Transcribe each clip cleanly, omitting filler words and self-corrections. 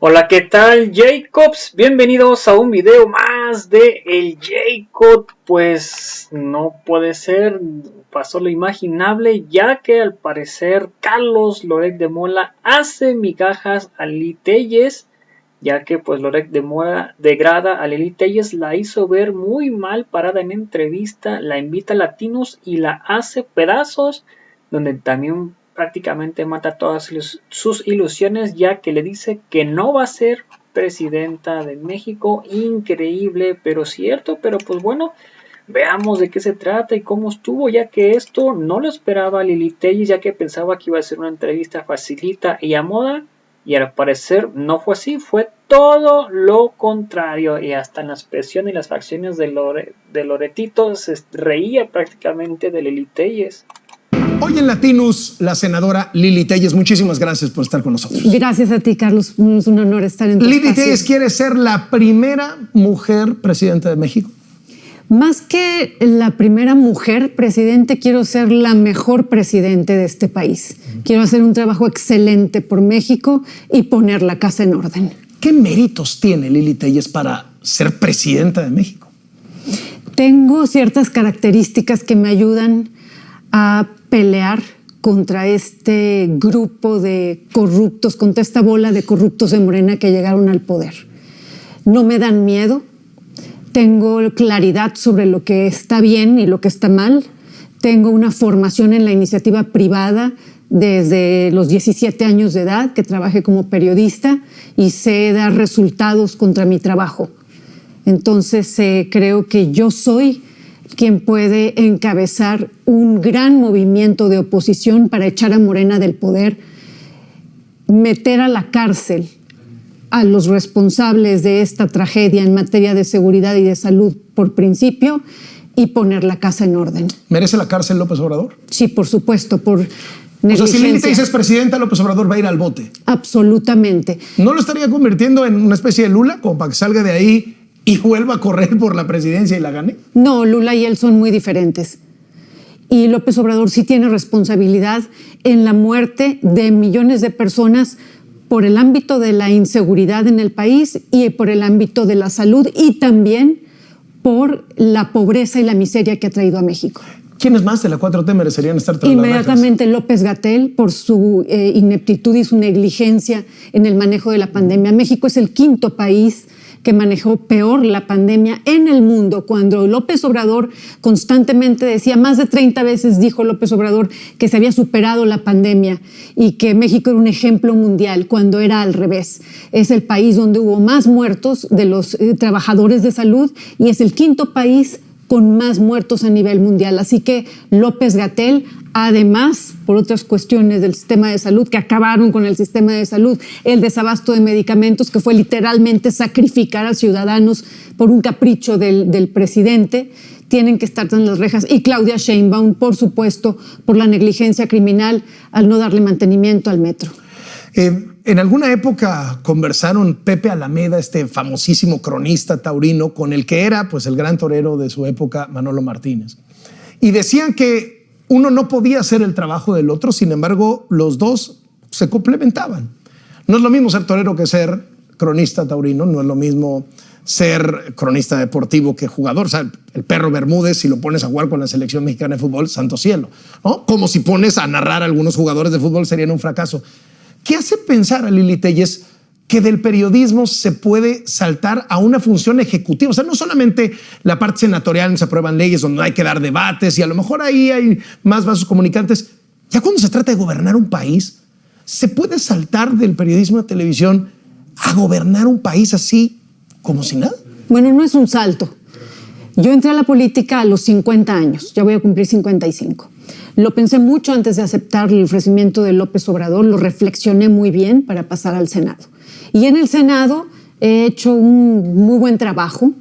Hola, ¿qué tal, Jacobs? Bienvenidos a un video más de El Jacob. Pues no puede ser, pasó lo imaginable, ya que al parecer Carlos Loret de Mola hace migajas a Lili Téllez, ya que pues Loret de Mola degrada a Lili Téllez, la hizo ver muy mal parada en entrevista, la invita a Latinos y la hace pedazos, donde también prácticamente mata todas sus ilusiones, ya que le dice que no va a ser presidenta de México. Increíble, pero cierto. Pero pues bueno, veamos de qué se trata y cómo estuvo, ya que esto no lo esperaba Lili Téllez, ya que pensaba que iba a ser una entrevista facilita y a moda, y al parecer no fue así, fue todo lo contrario, y hasta en la expresión y las facciones de Loretito se reía prácticamente de Lili Téllez. Hoy en Latinus, la senadora Lili Téllez, muchísimas gracias por estar con nosotros. Gracias a ti, Carlos. Es un honor estar en tu Lili espacio. Téllez quiere ser la primera mujer presidenta de México. Más que la primera mujer presidente, quiero ser la mejor presidente de este país. Quiero hacer un trabajo excelente por México y poner la casa en orden. ¿Qué méritos tiene Lili Téllez para ser presidenta de México? Tengo ciertas características que me ayudan a pelear contra este grupo de corruptos, contra esta bola de corruptos de Morena que llegaron al poder. No me dan miedo, tengo claridad sobre lo que está bien y lo que está mal, tengo una formación en la iniciativa privada desde los 17 años de edad, que trabajé como periodista y sé dar resultados contra mi trabajo. Entonces creo que yo soy quien puede encabezar un gran movimiento de oposición para echar a Morena del poder, meter a la cárcel a los responsables de esta tragedia en materia de seguridad y de salud por principio y poner la casa en orden. ¿Merece la cárcel López Obrador? Sí, por supuesto, por negligencia. O sea, si Lili Téllez es presidenta, López Obrador va a ir al bote. Absolutamente. ¿No lo estaría convirtiendo en una especie de Lula, como para que salga de ahí y vuelva a correr por la presidencia y la gane? No, Lula y él son muy diferentes. Y López Obrador sí tiene responsabilidad en la muerte de millones de personas por el ámbito de la inseguridad en el país y por el ámbito de la salud y también por la pobreza y la miseria que ha traído a México. ¿Quiénes más de la 4T merecerían estar tras Inmediatamente López-Gatell, por su ineptitud y su negligencia en el manejo de la pandemia. México es el quinto país que manejó peor la pandemia en el mundo, cuando López Obrador constantemente decía, más de 30 veces dijo López Obrador que se había superado la pandemia y que México era un ejemplo mundial, cuando era al revés. Es el país donde hubo más muertos de los trabajadores de salud y es el quinto país con más muertos a nivel mundial. Así que López-Gatell, además, por otras cuestiones del sistema de salud que acabaron con el sistema de salud, el desabasto de medicamentos, que fue literalmente sacrificar a ciudadanos por un capricho del presidente, tienen que estar en las rejas. Y Claudia Sheinbaum, por supuesto, por la negligencia criminal al no darle mantenimiento al metro. En alguna época conversaron Pepe Alameda, este famosísimo cronista taurino, con el que era pues el gran torero de su época, Manolo Martínez. Y decían que uno no podía hacer el trabajo del otro, sin embargo, los dos se complementaban. No es lo mismo ser torero que ser cronista taurino, no es lo mismo ser cronista deportivo que jugador. O sea, el Perro Bermúdez, si lo pones a jugar con la selección mexicana de fútbol, santo cielo, ¿no? Como si pones a narrar a algunos jugadores de fútbol, serían un fracaso. ¿Qué hace pensar a Lili Téllez que del periodismo se puede saltar a una función ejecutiva? O sea, no solamente la parte senatorial donde se aprueban leyes, donde hay que dar debates y a lo mejor ahí hay más vasos comunicantes. Ya cuando se trata de gobernar un país, ¿se puede saltar del periodismo de televisión a gobernar un país así como si nada? Bueno, no es un salto. Yo entré a la política a los 50 años, ya voy a cumplir 55. Lo pensé mucho antes de aceptar el ofrecimiento de López Obrador, lo reflexioné muy bien para pasar al Senado. Y en el Senado he hecho un muy buen trabajo,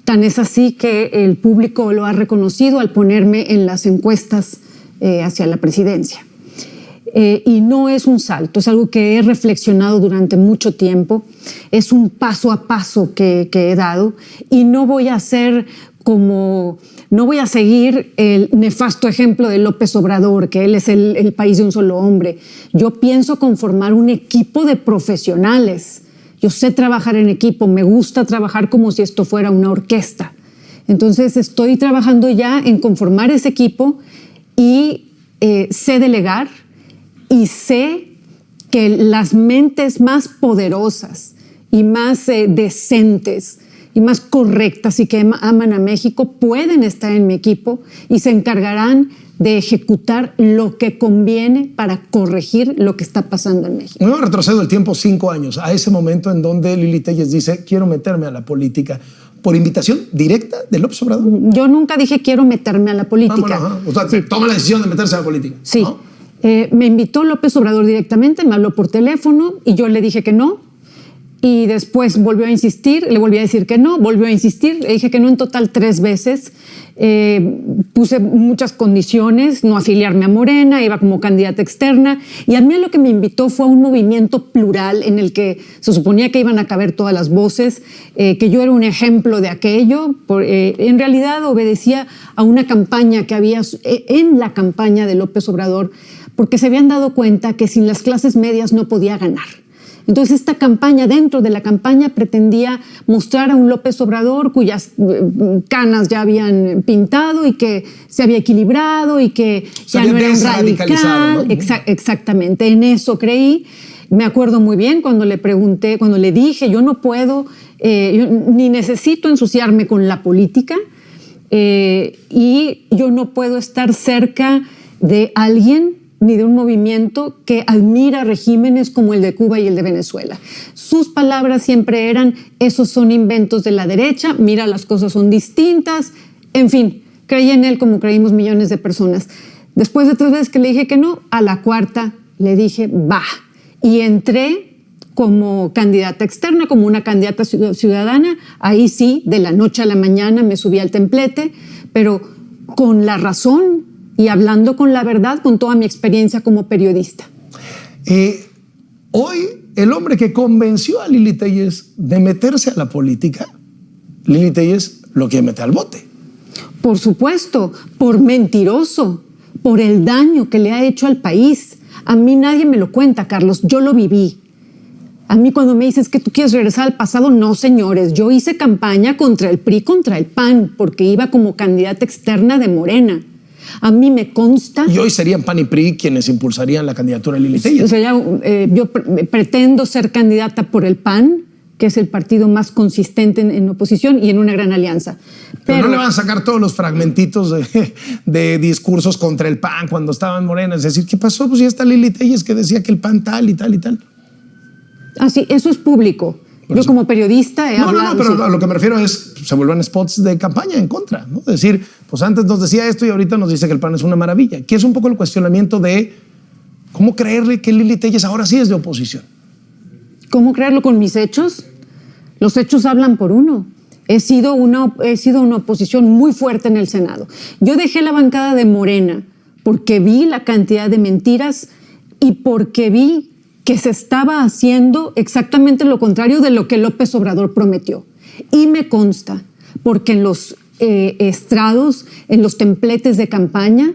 tan es así que el público lo ha reconocido al ponerme en las encuestas hacia la presidencia. Y no es un salto, es algo que he reflexionado durante mucho tiempo, es un paso a paso que he dado y no voy a hacer no voy a seguir el nefasto ejemplo de López Obrador, que él es el país de un solo hombre. Yo pienso conformar un equipo de profesionales. Yo sé trabajar en equipo, me gusta trabajar como si esto fuera una orquesta. Entonces estoy trabajando ya en conformar ese equipo y sé delegar y sé que las mentes más poderosas y más decentes y más correctas y que aman a México pueden estar en mi equipo y se encargarán de ejecutar lo que conviene para corregir lo que está pasando en México. Yo retrocedo el tiempo 5 años, a ese momento en donde Lili Téllez dice, quiero meterme a la política. ¿Por invitación directa de López Obrador? Yo nunca dije quiero meterme a la política. O sea, sí. Toma la decisión de meterse a la política. Sí. ¿No? Me invitó López Obrador directamente, me habló por teléfono y yo le dije que no. Y después volvió a insistir, le volví a decir que no, volvió a insistir, le dije que no en total 3 veces. Puse muchas condiciones, no afiliarme a Morena, iba como candidata externa. Y a mí lo que me invitó fue a un movimiento plural en el que se suponía que iban a caber todas las voces, que yo era un ejemplo de aquello. En realidad obedecía a una campaña que había en la campaña de López Obrador, porque se habían dado cuenta que sin las clases medias no podía ganar. Entonces esta campaña, dentro de la campaña, pretendía mostrar a un López Obrador cuyas canas ya habían pintado y que se había equilibrado y que ya no era un radical. ¿No? Exactamente, en eso creí. Me acuerdo muy bien cuando le pregunté, cuando le dije, yo no puedo, yo ni necesito ensuciarme con la política y yo no puedo estar cerca de alguien ni de un movimiento que admira regímenes como el de Cuba y el de Venezuela. Sus palabras siempre eran, esos son inventos de la derecha, mira, las cosas son distintas. En fin, creí en él como creímos millones de personas. Después de 3 veces que le dije que no, a la 4ª le dije, va. Y entré como candidata externa, como una candidata ciudadana. Ahí sí, de la noche a la mañana me subí al templete, pero con la razón y hablando con la verdad, con toda mi experiencia como periodista. Hoy, el hombre que convenció a Lili Téllez de meterse a la política, Lili Téllez lo quiere meter al bote. Por supuesto, por mentiroso, por el daño que le ha hecho al país. A mí nadie me lo cuenta, Carlos, yo lo viví. A mí cuando me dices que tú quieres regresar al pasado, no, señores, yo hice campaña contra el PRI, contra el PAN, porque iba como candidata externa de Morena. A mí me consta... Y hoy serían PAN y PRI quienes impulsarían la candidatura de Lili Téllez. O sea, yo pretendo ser candidata por el PAN, que es el partido más consistente en oposición y en una gran alianza. Pero no le van a sacar todos los fragmentitos de discursos contra el PAN cuando estaba en Morena. Es decir, ¿qué pasó? Pues ya está Lili Téllez que decía que el PAN tal y tal y tal. Ah, sí, eso es público. Yo como periodista he hablado... No, pero a lo que me refiero es, se vuelvan spots de campaña en contra, ¿no? Es decir, pues antes nos decía esto y ahorita nos dice que el PAN es una maravilla. Que es un poco el cuestionamiento de cómo creerle que Lili Téllez ahora sí es de oposición. ¿Cómo creerlo con mis hechos? Los hechos hablan por uno. He sido una oposición muy fuerte en el Senado. Yo dejé la bancada de Morena porque vi la cantidad de mentiras y porque vi que se estaba haciendo exactamente lo contrario de lo que López Obrador prometió. Y me consta, porque en los estrados, en los templetes de campaña,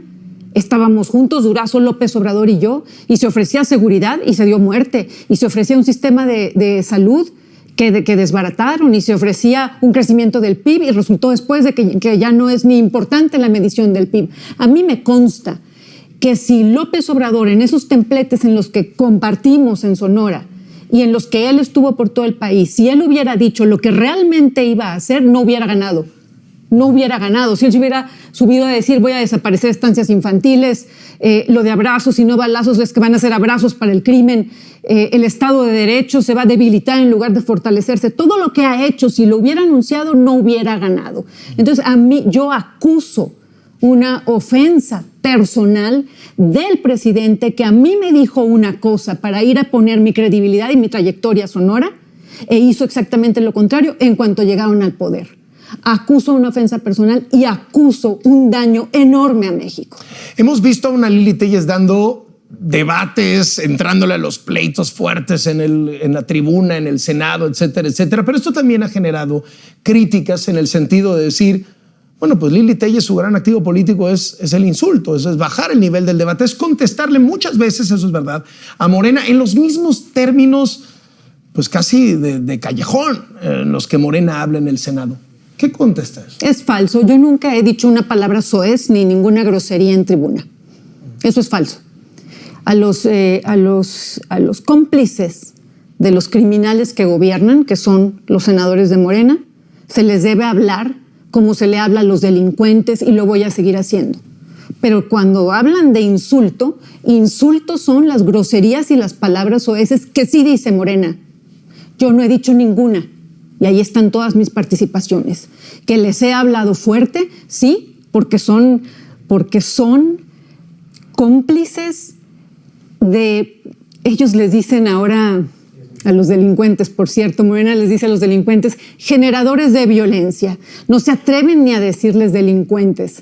estábamos juntos, Durazo, López Obrador y yo, y se ofrecía seguridad y se dio muerte, y se ofrecía un sistema de salud que desbarataron, y se ofrecía un crecimiento del PIB, y resultó después de que ya no es ni importante la medición del PIB. A mí me consta que si López Obrador en esos templetes en los que compartimos en Sonora y en los que él estuvo por todo el país, si él hubiera dicho lo que realmente iba a hacer, no hubiera ganado. No hubiera ganado. Si él se hubiera subido a decir voy a desaparecer estancias infantiles, lo de abrazos y no balazos es que van a ser abrazos para el crimen, el Estado de Derecho se va a debilitar en lugar de fortalecerse. Todo lo que ha hecho, si lo hubiera anunciado, no hubiera ganado. Entonces, a mí, yo acuso una ofensa personal del presidente que a mí me dijo una cosa para ir a poner mi credibilidad y mi trayectoria sonora e hizo exactamente lo contrario en cuanto llegaron al poder. Acuso una ofensa personal y acuso un daño enorme a México. Hemos visto a una Lili Téllez dando debates, entrándole a los pleitos fuertes en la tribuna, en el Senado, etcétera, etcétera. Pero esto también ha generado críticas en el sentido de decir, bueno, pues Lili Téllez, su gran activo político es el insulto, es bajar el nivel del debate, es contestarle muchas veces, eso es verdad, a Morena en los mismos términos pues casi de callejón los que Morena habla en el Senado. ¿Qué contesta eso? Es falso. Yo nunca he dicho una palabra soez ni ninguna grosería en tribuna. Eso es falso. A los cómplices de los criminales que gobiernan, que son los senadores de Morena, se les debe hablar como se le habla a los delincuentes y lo voy a seguir haciendo. Pero cuando hablan de insultos son las groserías y las palabras soeces que sí dice Morena. Yo no he dicho ninguna. Y ahí están todas mis participaciones. Que les he hablado fuerte, sí, porque son cómplices de... Ellos les dicen ahora a los delincuentes, por cierto, Morena les dice a los delincuentes, generadores de violencia. No se atreven ni a decirles delincuentes.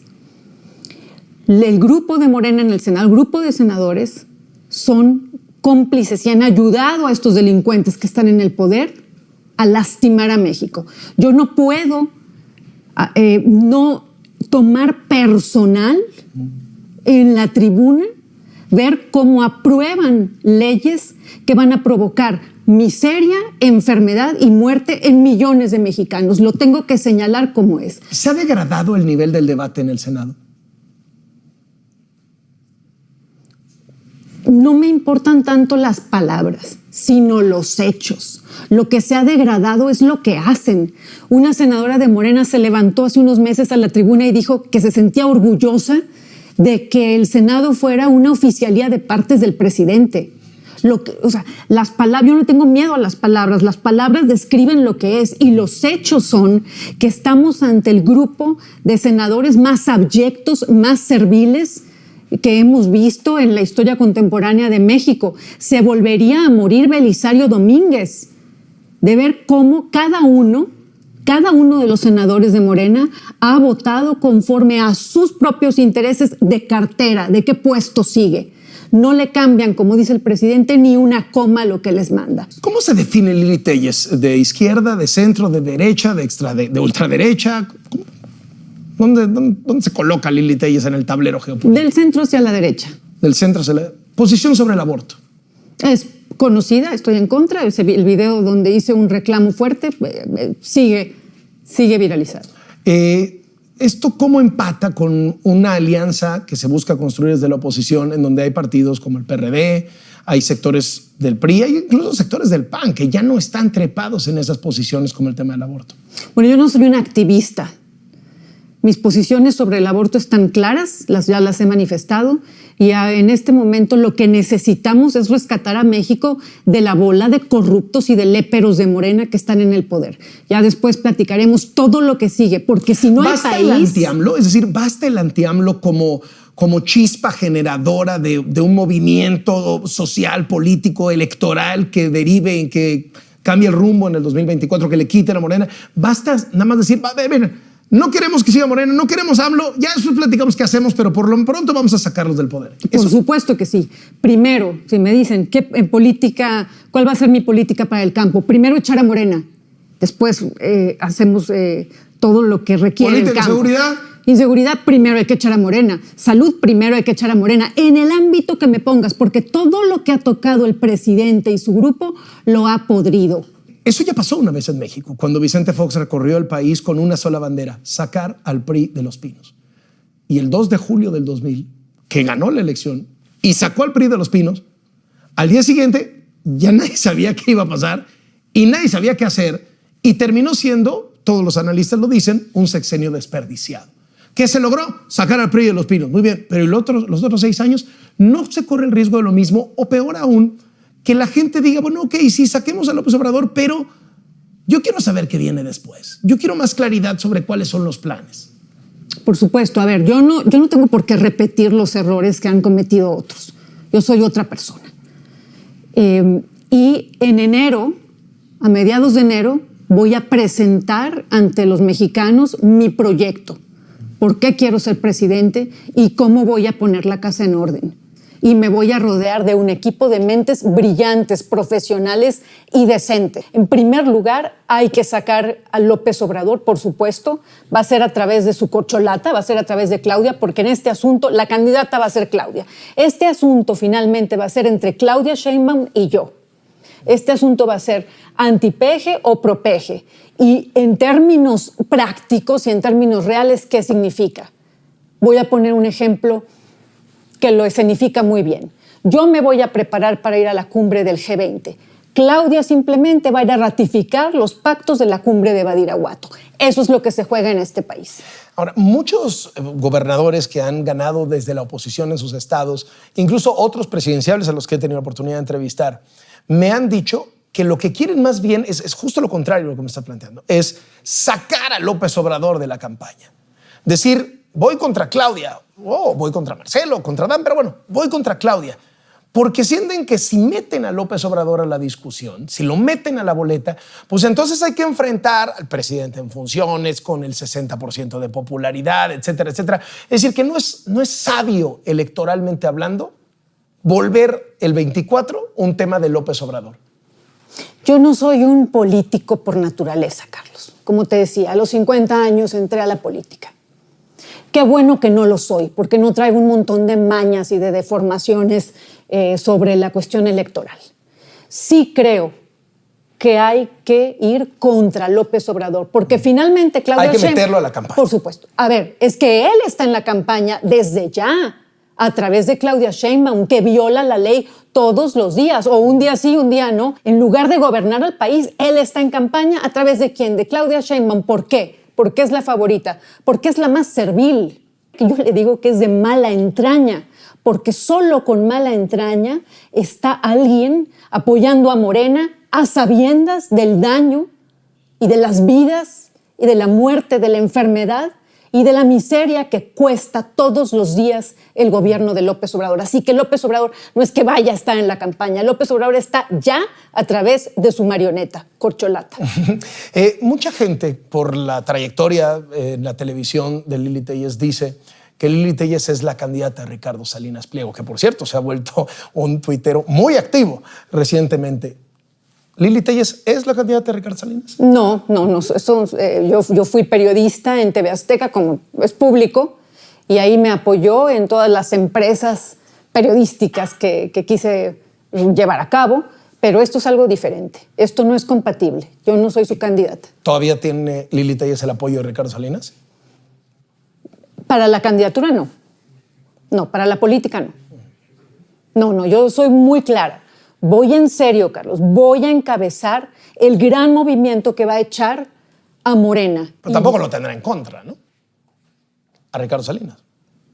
El grupo de Morena en el Senado, el grupo de senadores, son cómplices y han ayudado a estos delincuentes que están en el poder a lastimar a México. Yo no puedo no tomar personal en la tribuna, ver cómo aprueban leyes que van a provocar miseria, enfermedad y muerte en millones de mexicanos. Lo tengo que señalar como es. ¿Se ha degradado el nivel del debate en el Senado? No me importan tanto las palabras, sino los hechos. Lo que se ha degradado es lo que hacen. Una senadora de Morena se levantó hace unos meses a la tribuna y dijo que se sentía orgullosa de que el Senado fuera una oficialía de partes del presidente. Las palabras, yo no tengo miedo a las palabras describen lo que es y los hechos son que estamos ante el grupo de senadores más abyectos, más serviles que hemos visto en la historia contemporánea de México. Se volvería a morir Belisario Domínguez de ver cómo cada uno de los senadores de Morena ha votado conforme a sus propios intereses de cartera, de qué puesto sigue. No le cambian, como dice el presidente, ni una coma a lo que les manda. ¿Cómo se define Lili Téllez? ¿De izquierda, de centro, de derecha, de ultraderecha? ¿Dónde se coloca Lili Téllez en el tablero geopolítico? Del centro hacia la derecha. Del centro hacia la... Posición sobre el aborto. Es conocida, estoy en contra. El video donde hice un reclamo fuerte sigue viralizado. ¿Esto cómo empata con una alianza que se busca construir desde la oposición, en donde hay partidos como el PRD, hay sectores del PRI, hay incluso sectores del PAN que ya no están trepados en esas posiciones como el tema del aborto? Bueno, yo no soy una activista. Mis posiciones sobre el aborto están claras, ya las he manifestado, y en este momento lo que necesitamos es rescatar a México de la bola de corruptos y de léperos de Morena que están en el poder. Ya después platicaremos todo lo que sigue, porque si no hay país... ¿Basta el anti-AMLO? Es decir, ¿basta el anti-AMLO como chispa generadora de un movimiento social, político, electoral que derive en que cambie el rumbo en el 2024, que le quiten a Morena? ¿Basta nada más decir, no queremos que siga Morena, no queremos AMLO, ya después platicamos qué hacemos, pero por lo pronto vamos a sacarlos del poder? Por supuesto que sí. Primero, si me dicen ¿cuál va a ser mi política para el campo? Primero echar a Morena, después hacemos todo lo que requiere el campo. ¿Inseguridad? Inseguridad, primero hay que echar a Morena. Salud, primero hay que echar a Morena. En el ámbito que me pongas, porque todo lo que ha tocado el presidente y su grupo lo ha podrido. Eso ya pasó una vez en México, cuando Vicente Fox recorrió el país con una sola bandera: sacar al PRI de Los Pinos. Y el 2 de julio del 2000, que ganó la elección y sacó al PRI de Los Pinos, al día siguiente ya nadie sabía qué iba a pasar y nadie sabía qué hacer, y terminó siendo, todos los analistas lo dicen, un sexenio desperdiciado. ¿Qué se logró? Sacar al PRI de Los Pinos. Muy bien, pero los otros 6 años no se corre el riesgo de lo mismo, o peor aún, que la gente diga, bueno, ok, sí, saquemos a López Obrador, pero yo quiero saber qué viene después. Yo quiero más claridad sobre cuáles son los planes. Por supuesto. A ver, yo no tengo por qué repetir los errores que han cometido otros. Yo soy otra persona. Y en enero, a mediados de enero, voy a presentar ante los mexicanos mi proyecto. ¿Por qué quiero ser presidente y cómo voy a poner la casa en orden? Y me voy a rodear de un equipo de mentes brillantes, profesionales y decentes. En primer lugar, hay que sacar a López Obrador, por supuesto. Va a ser a través de su corcholata, va a ser a través de Claudia, porque en este asunto la candidata va a ser Claudia. Este asunto finalmente va a ser entre Claudia Sheinbaum y yo. Este asunto va a ser antipeje o propeje. Y en términos prácticos y en términos reales, ¿qué significa? Voy a poner un ejemplo que lo escenifica muy bien. Yo me voy a preparar para ir a la cumbre del G20. Claudia simplemente va a ir a ratificar los pactos de la cumbre de Badiraguato. Eso es lo que se juega en este país. Ahora, muchos gobernadores que han ganado desde la oposición en sus estados, incluso otros presidenciables a los que he tenido la oportunidad de entrevistar, me han dicho que lo que quieren más bien es justo lo contrario de lo que me está planteando, es sacar a López Obrador de la campaña. Decir, voy contra Claudia, voy contra Marcelo, contra Dan, pero bueno, voy contra Claudia. Porque sienten que si meten a López Obrador a la discusión, si lo meten a la boleta, pues entonces hay que enfrentar al presidente en funciones con el 60% de popularidad, etcétera, etcétera. Es decir, que no es sabio electoralmente hablando volver el 24 un tema de López Obrador. Yo no soy un político por naturaleza, Carlos. Como te decía, a los 50 años entré a la política. Qué bueno que no lo soy, porque no traigo un montón de mañas y de deformaciones sobre la cuestión electoral. Sí creo que hay que ir contra López Obrador, porque finalmente Claudia Hay que Sheinbaum, meterlo a la campaña. Por supuesto. A ver, es que él está en la campaña desde ya, a través de Claudia Sheinbaum, que viola la ley todos los días, o un día sí, un día no. En lugar de gobernar al país, él está en campaña ¿a través de quién? De Claudia Sheinbaum. ¿Por qué? Porque es la favorita, porque es la más servil. Yo le digo que es de mala entraña, porque solo con mala entraña está alguien apoyando a Morena a sabiendas del daño y de las vidas y de la muerte, de la enfermedad y de la miseria que cuesta todos los días el gobierno de López Obrador. Así que López Obrador no es que vaya a estar en la campaña, López Obrador está ya a través de su marioneta, corcholata. Mucha gente, por la trayectoria en la televisión de Lili Téllez, dice que Lili Téllez es la candidata de Ricardo Salinas Pliego, que por cierto se ha vuelto un tuitero muy activo recientemente. ¿Lili Téllez es la candidata de Ricardo Salinas? No. Yo fui periodista en TV Azteca, como es público, y ahí me apoyó en todas las empresas periodísticas que quise llevar a cabo, pero esto es algo diferente. Esto no es compatible. Yo no soy su candidata. ¿Todavía tiene Lili Téllez el apoyo de Ricardo Salinas? Para la candidatura, no. No, para la política, no. No, yo soy muy clara. Voy en serio, Carlos. Voy a encabezar el gran movimiento que va a echar a Morena. Pero tampoco lo tendrá en contra, ¿no? A Ricardo Salinas.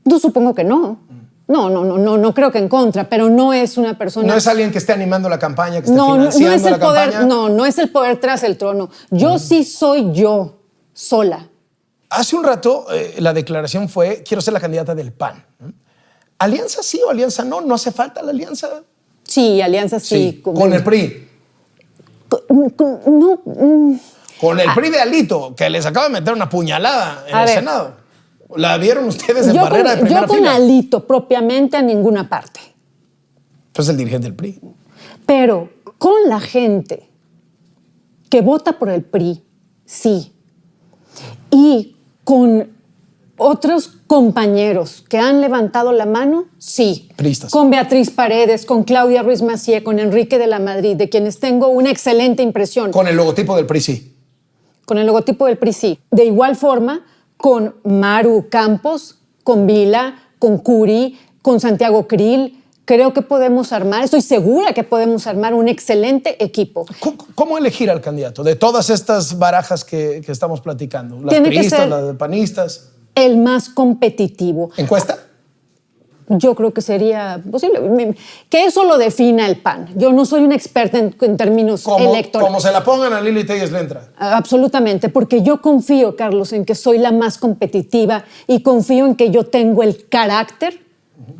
Yo supongo que no. No creo que en contra, pero no es una persona... No es alguien que esté animando la campaña, que esté financiando no es el la poder, campaña. no es el poder tras el trono. Yo sí soy yo, sola. Hace un rato la declaración fue, quiero ser la candidata del PAN. ¿Alianza sí o alianza no? ¿No hace falta la alianza? Sí, alianza sí. Con el PRI. No. Con el PRI de Alito, que les acaba de meter una puñalada en el Senado. ¿La vieron ustedes en barrera de primera fila? Yo con Alito propiamente a ninguna parte. Pues el dirigente del PRI. Pero con la gente que vota por el PRI, sí. Y con otros compañeros que han levantado la mano, sí. Priistas. Con Beatriz Paredes, con Claudia Ruiz Massieu, con Enrique de la Madrid, de quienes tengo una excelente impresión. Con el logotipo del PRI, sí. Con el logotipo del PRI, sí. De igual forma, con Maru Campos, con Vila, con Curi, con Santiago Krill. Creo que podemos armar, estoy segura que podemos armar un excelente equipo. ¿Cómo elegir al candidato de todas estas barajas que estamos platicando? Las Tiene que priistas, ser las panistas. El más competitivo. ¿Encuesta? Yo creo que sería posible. Que eso lo defina el PAN. Yo no soy una experta en términos electorales. Como se la pongan a Lili Téllez le entra. Absolutamente, porque yo confío, Carlos, en que soy la más competitiva y confío en que yo tengo el carácter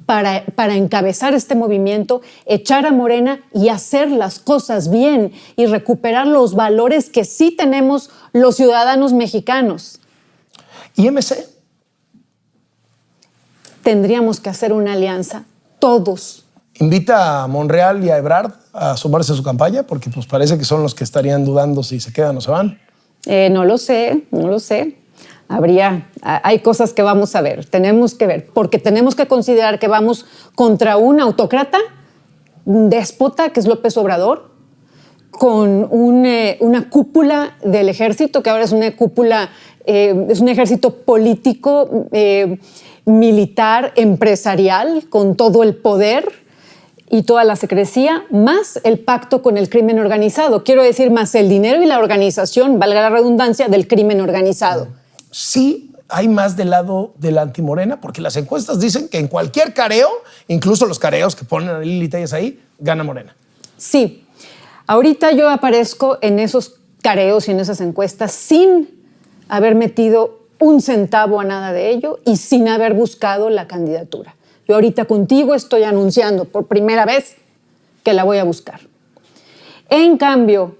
para encabezar este movimiento, echar a Morena y hacer las cosas bien y recuperar los valores que sí tenemos los ciudadanos mexicanos. ¿Y MC? Tendríamos que hacer una alianza, todos. ¿Invita a Monreal y a Ebrard a sumarse a su campaña? Porque pues parece que son los que estarían dudando si se quedan o se van. No lo sé. Hay cosas que vamos a ver, tenemos que ver, porque tenemos que considerar que vamos contra un autócrata, un déspota que es López Obrador, con una cúpula del ejército, que ahora es una cúpula, es un ejército político, militar, empresarial, con todo el poder y toda la secrecía, más el pacto con el crimen organizado. Quiero decir, más el dinero y la organización, valga la redundancia, del crimen organizado. Sí, hay más del lado de la antimorena, porque las encuestas dicen que en cualquier careo, incluso los careos que ponen a Lili Téllez ahí, gana Morena. Sí. Ahorita yo aparezco en esos careos y en esas encuestas sin haber metido un centavo a nada de ello y sin haber buscado la candidatura. Yo ahorita contigo estoy anunciando por primera vez que la voy a buscar. En cambio,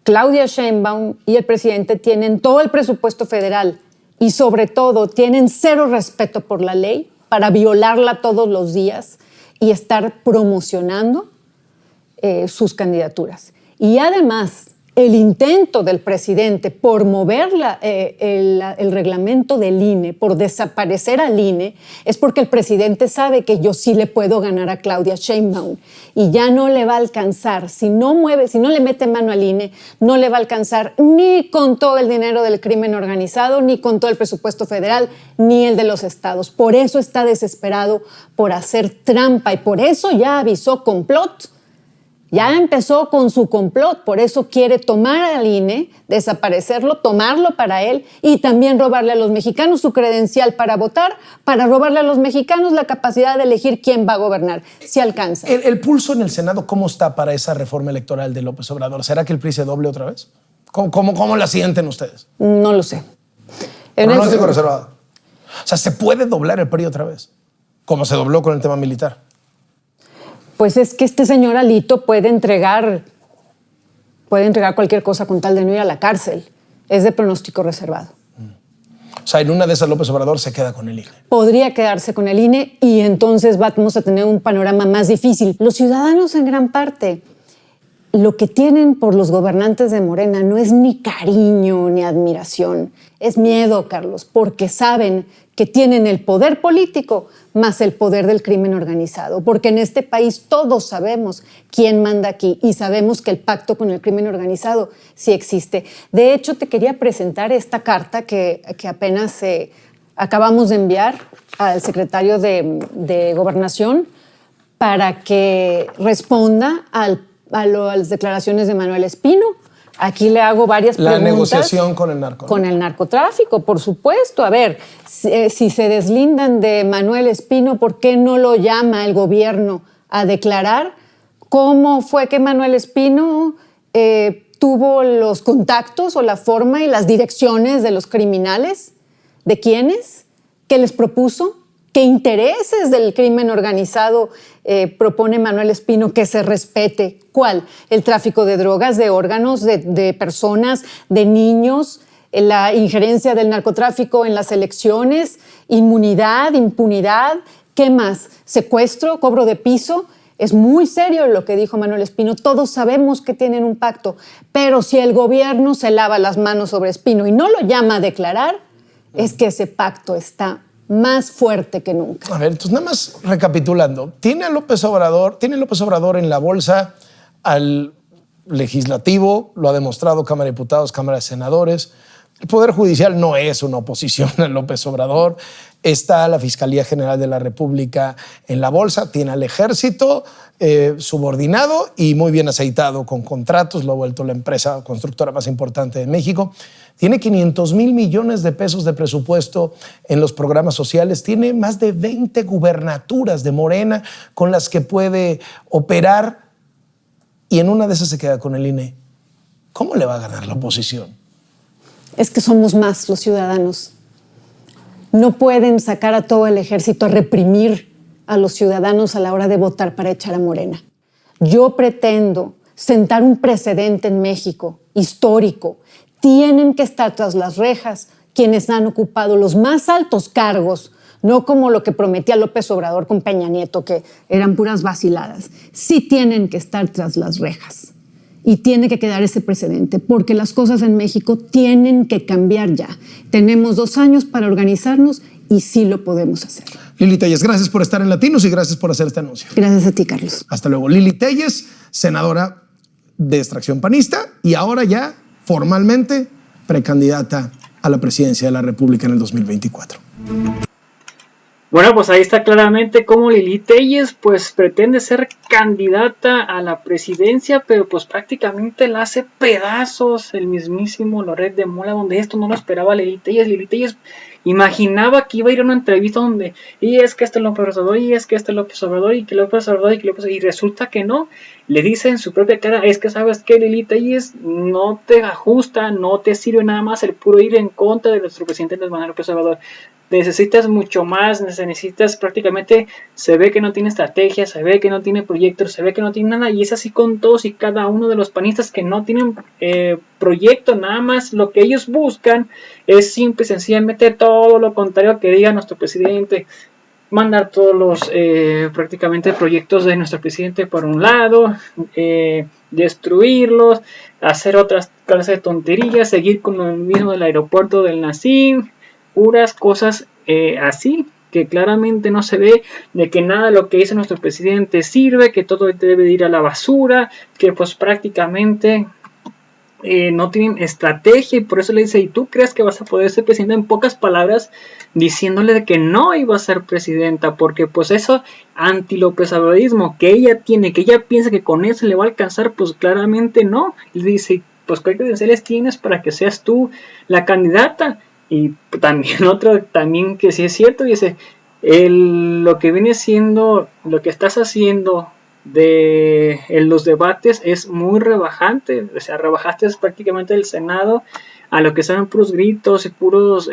Claudia Sheinbaum y el presidente tienen todo el presupuesto federal y sobre todo tienen cero respeto por la ley para violarla todos los días y estar promocionando sus candidaturas. Y además, el intento del presidente por mover el reglamento del INE, por desaparecer al INE, es porque el presidente sabe que yo sí le puedo ganar a Claudia Sheinbaum y ya no le va a alcanzar. Si no le mete mano al INE, no le va a alcanzar ni con todo el dinero del crimen organizado, ni con todo el presupuesto federal, ni el de los estados. Por eso está desesperado por hacer trampa y por eso ya avisó complot. Ya empezó con su complot, por eso quiere tomar al INE, desaparecerlo, tomarlo para él y también robarle a los mexicanos su credencial para votar, para robarle a los mexicanos la capacidad de elegir quién va a gobernar, si alcanza. ¿El pulso en el Senado cómo está para esa reforma electoral de López Obrador? ¿Será que el PRI se doble otra vez? ¿Cómo la sienten ustedes? No lo sé. Pronóstico reservado. O sea, ¿se puede doblar el PRI otra vez? Como se dobló con el tema militar. Pues es que este señor Alito puede entregar cualquier cosa con tal de no ir a la cárcel. Es de pronóstico reservado. O sea, en una de esas López Obrador se queda con el INE. Podría quedarse con el INE y entonces vamos a tener un panorama más difícil. Los ciudadanos en gran parte lo que tienen por los gobernantes de Morena no es ni cariño ni admiración, es miedo, Carlos, porque saben que tienen el poder político más el poder del crimen organizado, porque en este país todos sabemos quién manda aquí y sabemos que el pacto con el crimen organizado sí existe. De hecho, te quería presentar esta carta que apenas acabamos de enviar al secretario de Gobernación para que responda a las declaraciones de Manuel Espino. Aquí le hago varias preguntas. La negociación con el narcotráfico. Con el narcotráfico, por supuesto. A ver, si se deslindan de Manuel Espino, ¿por qué no lo llama el gobierno a declarar cómo fue que Manuel Espino tuvo los contactos o la forma y las direcciones de los criminales? ¿De quiénes? ¿Qué les propuso? ¿Qué intereses del crimen organizado propone Manuel Espino que se respete? ¿Cuál? El tráfico de drogas, de órganos, de personas, de niños, la injerencia del narcotráfico en las elecciones, inmunidad, impunidad. ¿Qué más? Secuestro, cobro de piso. Es muy serio lo que dijo Manuel Espino. Todos sabemos que tienen un pacto, pero si el gobierno se lava las manos sobre Espino y no lo llama a declarar, es que ese pacto está más fuerte que nunca. A ver, entonces nada más recapitulando. ¿Tiene López Obrador en la bolsa al legislativo? Lo ha demostrado Cámara de Diputados, Cámara de Senadores. El Poder Judicial no es una oposición a López Obrador. Está la Fiscalía General de la República en la bolsa. Tiene al Ejército subordinado y muy bien aceitado con contratos. Lo ha vuelto la empresa constructora más importante de México. Tiene 500,000 millones de pesos de presupuesto en los programas sociales. Tiene más de 20 gubernaturas de Morena con las que puede operar y en una de esas se queda con el INE. ¿Cómo le va a ganar la oposición? Es que somos más los ciudadanos. No pueden sacar a todo el ejército a reprimir a los ciudadanos a la hora de votar para echar a Morena. Yo pretendo sentar un precedente en México histórico. Tienen que estar tras las rejas quienes han ocupado los más altos cargos, no como lo que prometía López Obrador con Peña Nieto, que eran puras vaciladas. Sí tienen que estar tras las rejas y tiene que quedar ese precedente, porque las cosas en México tienen que cambiar ya. Tenemos 2 años para organizarnos y sí lo podemos hacer. Lili Téllez, gracias por estar en Latinos y gracias por hacer este anuncio. Gracias a ti, Carlos. Hasta luego. Lili Téllez, senadora de extracción panista y ahora ya formalmente precandidata a la presidencia de la República en el 2024. Bueno, pues ahí está claramente cómo Lili Telles pues pretende ser candidata a la presidencia, pero pues prácticamente la hace pedazos el mismísimo Loret de Mola, donde esto no lo esperaba Lili Telles. Lili Telles imaginaba que iba a ir a una entrevista donde, y es que este es López Obrador, y es que este López Obrador, y que López Obrador, y resulta que no. Le dice en su propia cara, es que sabes que Lili Telles no te ajusta, no te sirve nada más el puro ir en contra de nuestro presidente Andrés Manuel López Obrador. Necesitas mucho más, necesitas prácticamente, se ve que no tiene estrategia, se ve que no tiene proyectos, se ve que no tiene nada, y es así con todos y cada uno de los panistas que no tienen proyecto, nada más lo que ellos buscan es simple y sencillamente todo lo contrario que diga nuestro presidente, mandar todos los prácticamente proyectos de nuestro presidente por un lado, destruirlos, hacer otras clases de tonterías, seguir con lo mismo del aeropuerto del Nassim, puras cosas así, que claramente no se ve de que nada de lo que hizo nuestro presidente sirve, que todo debe de ir a la basura, que pues prácticamente no tienen estrategia, y por eso le dice, ¿y tú crees que vas a poder ser presidenta? En pocas palabras, diciéndole de que no iba a ser presidenta, porque pues eso anti-López Obradorismo que ella tiene, que ella piensa que con eso le va a alcanzar, pues claramente no. Y dice, pues ¿qué credenciales tienes para que seas tú la candidata? Y también otro, también que sí es cierto, dice, lo que viene siendo, lo que estás haciendo en los debates es muy rebajante, o sea, rebajaste prácticamente el Senado a lo que son puros gritos y puros,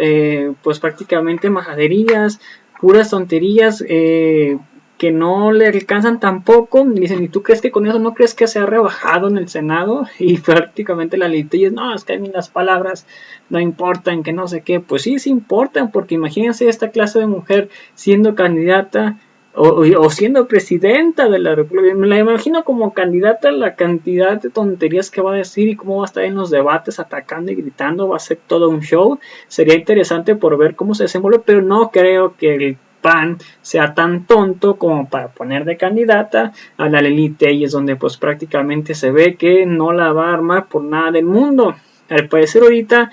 pues prácticamente majaderías, puras tonterías que no le alcanzan tampoco. Y dicen, ¿y tú crees que con eso no crees que se ha rebajado en el Senado? Y prácticamente la ley dice, no, es que a mí las palabras no importan, que no sé qué. Pues sí importan, porque imagínense esta clase de mujer siendo candidata o siendo presidenta de la República. Me la imagino como candidata, la cantidad de tonterías que va a decir y cómo va a estar en los debates atacando y gritando, va a ser todo un show. Sería interesante por ver cómo se desenvuelve, pero no creo que el PAN sea tan tonto como para poner de candidata a la Lili Telles, donde pues prácticamente se ve que no la va a armar por nada del mundo. Al parecer ahorita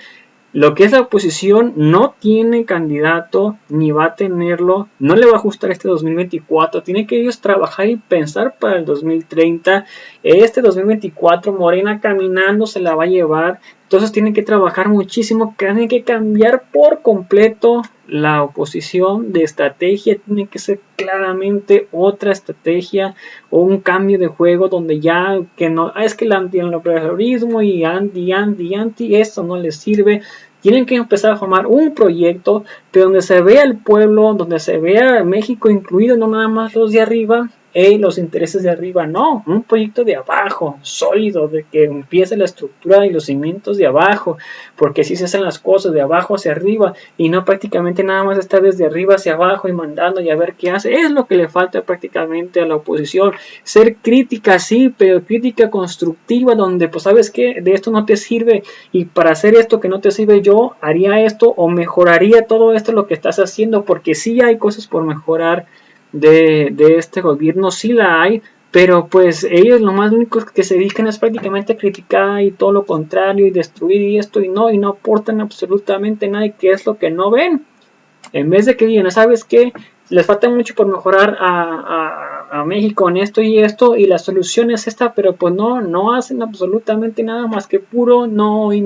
lo que es la oposición no tiene candidato, ni va a tenerlo, no le va a ajustar este 2024, tiene que ellos trabajar y pensar para el 2030, este 2024 Morena caminando se la va a llevar, entonces tienen que trabajar muchísimo, tienen que cambiar por completo la oposición de estrategia, tiene que ser claramente otra estrategia o un cambio de juego donde ya que no, es que el anti-terrorismo y anti, eso no les sirve. Tienen que empezar a formar un proyecto de donde se vea el pueblo, donde se vea México incluido, no nada más los de arriba, los intereses de arriba, no, un proyecto de abajo, sólido, de que empiece la estructura y los cimientos de abajo, porque así se hacen las cosas de abajo hacia arriba y no prácticamente nada más estar desde arriba hacia abajo y mandando y a ver qué hace. Es lo que le falta prácticamente a la oposición, ser crítica sí, pero crítica constructiva, donde pues sabes que de esto no te sirve y para hacer esto que no te sirve yo haría esto o mejoraría todo esto lo que estás haciendo, porque sí hay cosas por mejorar de este gobierno, sí la hay, pero pues ellos lo más único que se dedican es prácticamente a criticar y todo lo contrario y destruir y esto y no aportan absolutamente nada, y que es lo que no ven. En vez de que digan, ¿sabes qué? Les falta mucho por mejorar a México en esto y la solución es esta, pero pues no hacen absolutamente nada más que puro no y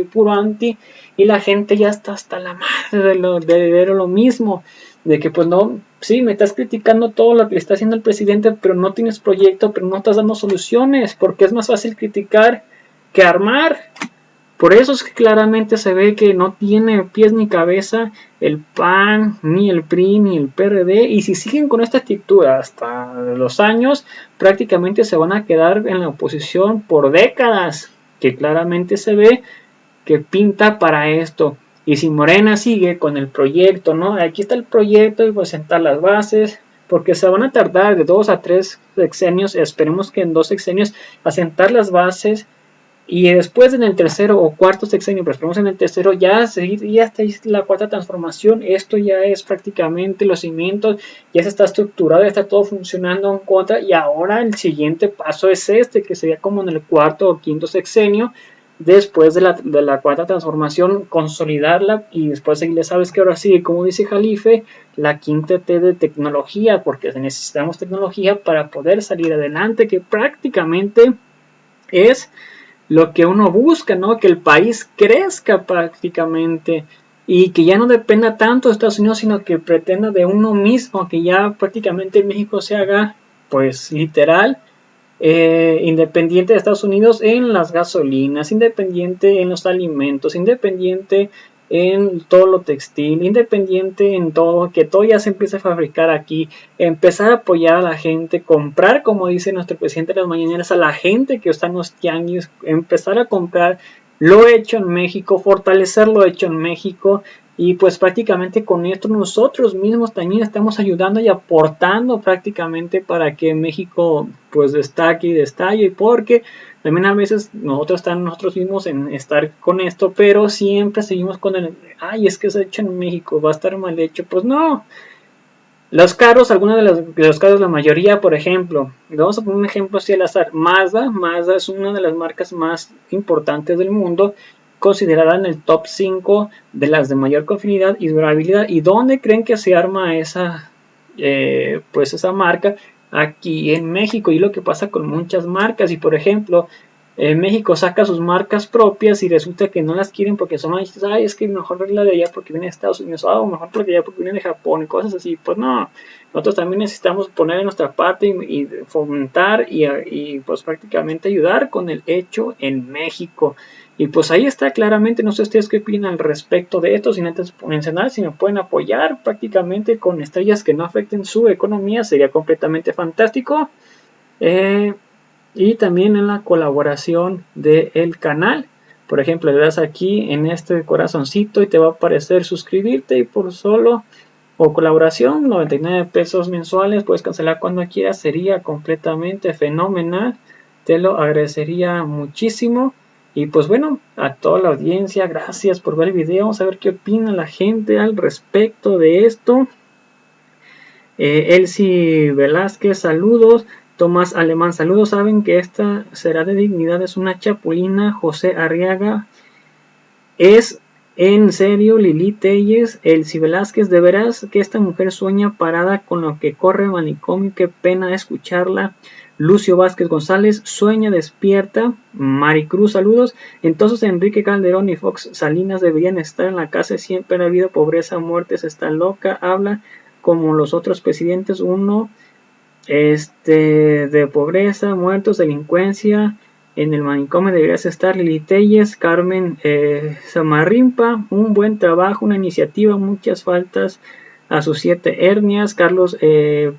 puro anti, y la gente ya está hasta la madre de ver lo mismo, de que pues no, sí, me estás criticando todo lo que está haciendo el presidente, pero no tienes proyecto, pero no estás dando soluciones, porque es más fácil criticar que armar. Por eso es que claramente se ve que no tiene pies ni cabeza el PAN, ni el PRI, ni el PRD. Y si siguen con esta actitud hasta los años, prácticamente se van a quedar en la oposición por décadas. Que claramente se ve que pinta para esto. Y si Morena sigue con el proyecto, ¿no? Aquí está el proyecto y pues sentar las bases. Porque se van a tardar de 2 a 3 sexenios, esperemos que en 2 sexenios, a sentar las bases. Y después en el tercero o cuarto sexenio, pero esperamos en el tercero, ya está la cuarta transformación. Esto ya es prácticamente los cimientos, ya se está estructurado, ya está todo funcionando en contra. Y ahora el siguiente paso es este, que sería como en el cuarto o quinto sexenio, después de la cuarta transformación, consolidarla y después seguirle. Sabes que ahora sí, como dice Jalife, la quinta T de tecnología, porque necesitamos tecnología para poder salir adelante, que prácticamente es lo que uno busca, ¿no? Que el país crezca prácticamente y que ya no dependa tanto de Estados Unidos, sino que pretenda de uno mismo, que ya prácticamente México se haga, pues literal, independiente de Estados Unidos en las gasolinas, independiente en los alimentos, independiente en todo lo textil, independiente en todo, que todo ya se empiece a fabricar aquí, empezar a apoyar a la gente, comprar, como dice nuestro presidente de las mañaneras, a la gente que está en los tianguis, empezar a comprar lo hecho en México, fortalecer lo hecho en México. Y pues prácticamente con esto nosotros mismos también estamos ayudando y aportando prácticamente para que México pues destaque y destalle, porque también a veces nosotros mismos en estar con esto, pero siempre seguimos con el, ay, es que es hecho en México, va a estar mal hecho. Pues no. Los carros, algunos de los carros, la mayoría, por ejemplo, vamos a poner un ejemplo así al azar. Mazda es una de las marcas más importantes del mundo, considerada en el top 5 de las de mayor confiabilidad y durabilidad. ¿Y dónde creen que se arma pues esa marca? Aquí en México. Y lo que pasa con muchas marcas. Y por ejemplo, México saca sus marcas propias y resulta que no las quieren porque son, ay, es que mejor la de allá porque viene de Estados Unidos, o mejor porque allá porque viene de Japón y cosas así. Pues no, nosotros también necesitamos poner en nuestra parte y fomentar y pues prácticamente ayudar con el hecho en México. Y pues ahí está claramente, no sé ustedes qué opinan al respecto de esto, sin antes mencionar, si me pueden apoyar prácticamente con estrellas que no afecten su economía, sería completamente fantástico. Y también en la colaboración del canal, por ejemplo, le das aquí en este corazoncito y te va a aparecer suscribirte, y por solo o colaboración 99 pesos mensuales puedes cancelar cuando quieras, sería completamente fenomenal, te lo agradecería muchísimo. Y pues bueno, a toda la audiencia, gracias por ver el video. Vamos a ver qué opina la gente al respecto de esto. Elsie Velázquez, saludos. Tomás Alemán, saludos. Saben que esta será de dignidad, es una chapulina. José Arriaga, es en serio. Lili Telles, Elsie Velázquez, de veras que esta mujer sueña parada con lo que corre manicomio, qué pena escucharla. Lucio Vázquez González, sueña despierta. Maricruz, saludos. Entonces Enrique Calderón y Fox Salinas deberían estar en la casa, siempre ha habido pobreza, muertes, está loca, habla como los otros presidentes, uno de pobreza, muertos, delincuencia. En el manicomio deberías estar. Lili Telles, Carmen Samarrimpa, un buen trabajo, una iniciativa, muchas faltas a sus 7 hernias. Carlos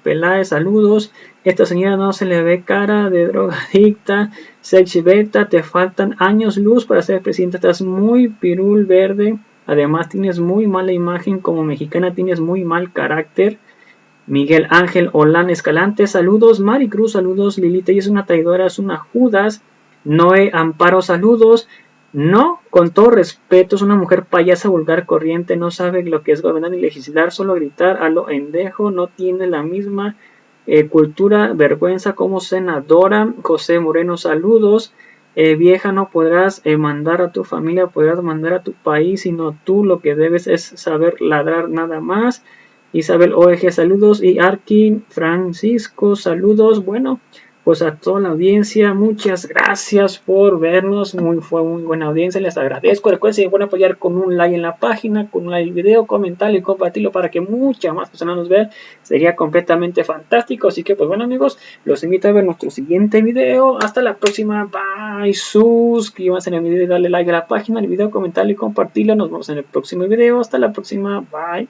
Peláez, saludos. Esta señora no se le ve cara de drogadicta. Sexy Beta, te faltan años luz para ser presidenta, estás muy pirul verde. Además tienes muy mala imagen como mexicana, tienes muy mal carácter. Miguel Ángel Olán Escalante, saludos. Maricruz, saludos. Lilita, y es una traidora, es una Judas. Noé Amparo, saludos. No, con todo respeto, es una mujer payasa, vulgar, corriente, no sabe lo que es gobernar ni legislar, solo gritar a lo endejo, no tiene la misma cultura, vergüenza como senadora. José Moreno, saludos. Vieja, no podrás mandar a tu familia, podrás mandar a tu país, sino tú lo que debes es saber ladrar nada más. Isabel OEG, saludos. Y Arki Francisco, saludos. Bueno, pues a toda la audiencia, muchas gracias por vernos. Fue muy buena audiencia, les agradezco. Recuerden, si pueden apoyar con un like en la página, con un like al video, comentarlo y compartirlo para que muchas más personas nos vean. Sería completamente fantástico. Así que, pues bueno, amigos, los invito a ver nuestro siguiente video. Hasta la próxima. Bye. Suscríbanse en el video y darle like a la página, al video, comentarlo y compartirlo. Nos vemos en el próximo video. Hasta la próxima. Bye.